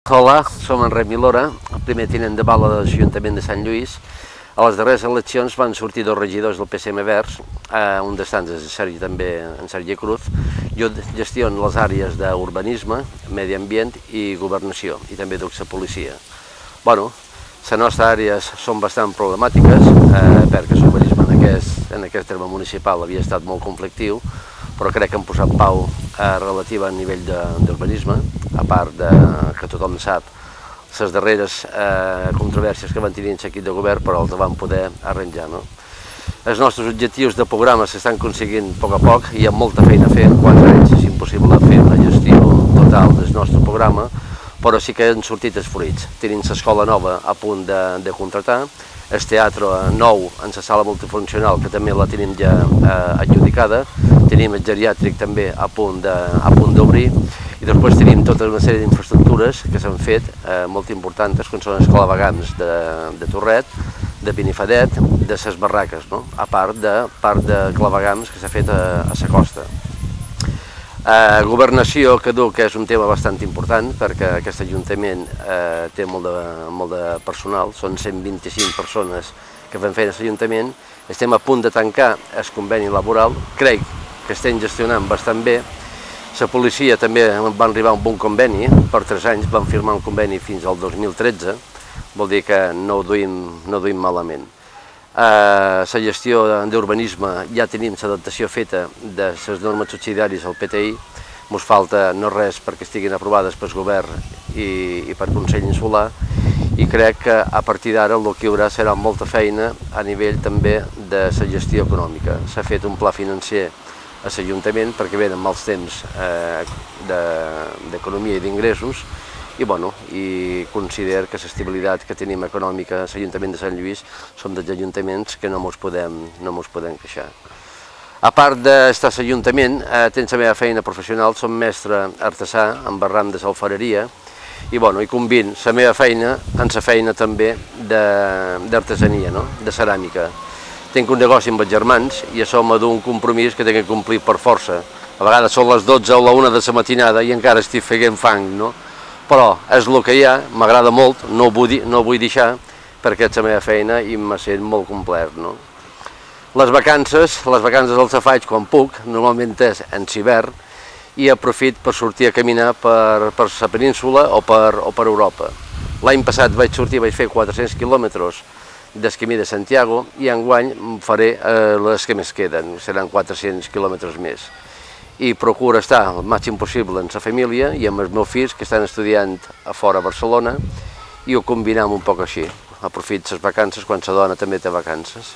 Hola, som en Rep Milora, el primer tinent de bala de l'Ajuntament de Sant Lluís. A les darreres eleccions van sortir dos regidors del PSM Verds, un d'estants és en Sergi Cruz. Jo gestiono les àrees d'urbanisme, medi ambient i governació, i també duc la policia. Bueno, les nostres àrees són bastant problemàtiques, perquè l'urbanisme en aquest terme municipal havia estat molt conflictiu, però crec que hem posat pau relativa a nivell d'urbanisme, a part que tothom sap les darreres controvèrsies que van tenir en l'equip de govern, però els van poder arranjar. Els nostres objectius de programa s'estan aconseguint a poc, hi ha molta feina a fer, en 4 anys és impossible fer una gestió total del nostre programa, però sí que han sortit els fruits. Tenim l'escola nova a punt de contratar, el teatre nou en la sala multifuncional, que també la tenim ja adjudicada, tenim el geriàtric també a punt d'obrir, i després tenim tota una sèrie d'infraestructures que s'han fet molt importants, com són els clavagams de Torret, de Benifadet, de les barraques, a part de clavagams que s'ha fet a la costa. Governació que duc és un tema bastant important perquè aquest Ajuntament té molt de personal, són 125 persones que fan feina a l'Ajuntament, estem a punt de tancar el conveni laboral, crec que estem gestionant bastant bé. La policia també va arribar a un bon conveni, per 3 anys van firmar un conveni fins al 2013, vol dir que no ho duim malament. La gestió d'urbanisme ja tenim l'adaptació feta de les normes subsidiàries al PTI, ens falta no res perquè estiguin aprovades pel govern i per Consell Insular, i crec que a partir d'ara el que hi haurà serà molta feina a nivell també de la gestió econòmica. S'ha fet un pla financer a l'Ajuntament perquè venen mals temps d'economia i d'ingressos, i considero que l'estabilitat que tenim econòmica a l'Ajuntament de Sant Lluís som dels ajuntaments que no ens podem queixar. A part d'estar a l'Ajuntament, tens la meva feina professional, som mestre artesà en barram de l'alfareria, i combino la meva feina amb la feina també d'artesania, de ceràmica. Tinc un negoci amb els germans i això m'ha d'un compromís que tinc que complir per força. A vegades són les 12 o la 1 de la matinada i encara estic fent fang, però és el que hi ha, m'agrada molt, no ho vull deixar perquè és la meva feina i me sent molt complet. Les vacances els faig quan puc, normalment és en l'hivern, i aprofito per sortir a caminar per la península o per Europa. L'any passat vaig fer 400 quilòmetres del Camí de Santiago i enguany faré les que més queden, seran 400 quilòmetres més. I procuro estar el màxim possible amb la família i amb els meus fills que estan estudiant a fora a Barcelona i ho combinem un poc així. Aprofito les vacances quan la dona també té vacances.